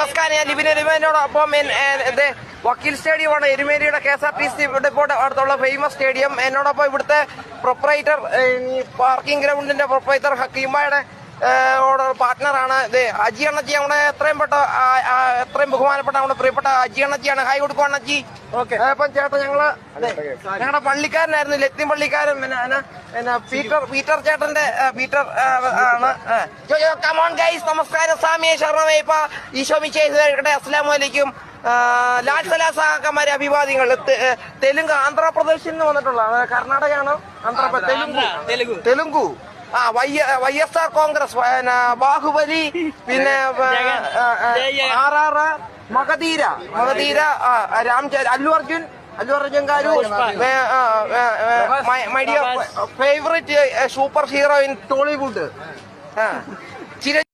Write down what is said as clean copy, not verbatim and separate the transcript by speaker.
Speaker 1: നമസ്കാരം. ഞാൻ ലിബിൻ എരുമേനോടൊപ്പം വക്കീൽ സ്റ്റേഡിയമാണ് എരുമേലിയുടെ KSRTC ഡിപ്പോയുടെ അടുത്തുള്ള ഫേമസ് സ്റ്റേഡിയം. എന്നോടൊപ്പം ഇവിടുത്തെ പ്രൊപ്പറേറ്റർ, പാർക്കിംഗ് ഗ്രൗണ്ടിന്റെ പ്രൊപ്പറേറ്റർ ഹക്കീമയുടെ പാർട്ട്ണറാണ് അജി അണ്ണജി. നമ്മുടെ എത്രയും ബഹുമാനപ്പെട്ട നമ്മുടെ പ്രിയപ്പെട്ട അജി അണ്ണജിയാണ്. ഹായ് കൊടുക്കും അണ്ണജി. അപ്പം ചേട്ടാ ഞങ്ങളുടെ പള്ളിക്കാരനായിരുന്നു, ലത്തിൻ പള്ളിക്കാരൻ. പിന്നെ പീറ്റർ ചേട്ടന്റെ പീറ്റർ ആണ്. കമോൺ ഗൈസ്, നമസ്കാരം. സാമിയെ ശരണമേപ്പ ഈശോ മിശിഹായ്ക്ക് അസ്സലാമു അലൈക്കും. ലാൽ സലാസാക്കന്മാരെ അഭിവാദ്യങ്ങൾ. തെലുങ്ക് ആന്ധ്രാപ്രദേശിൽ നിന്ന് വന്നിട്ടുള്ള കർണാടകയാണ്. തെലുങ്കു YSR കോൺഗ്രസ്, ബാഹുബലി, പിന്നെ RR, Magadheera, Allu Arjun garu, my dear favourite super hero in Tollywood.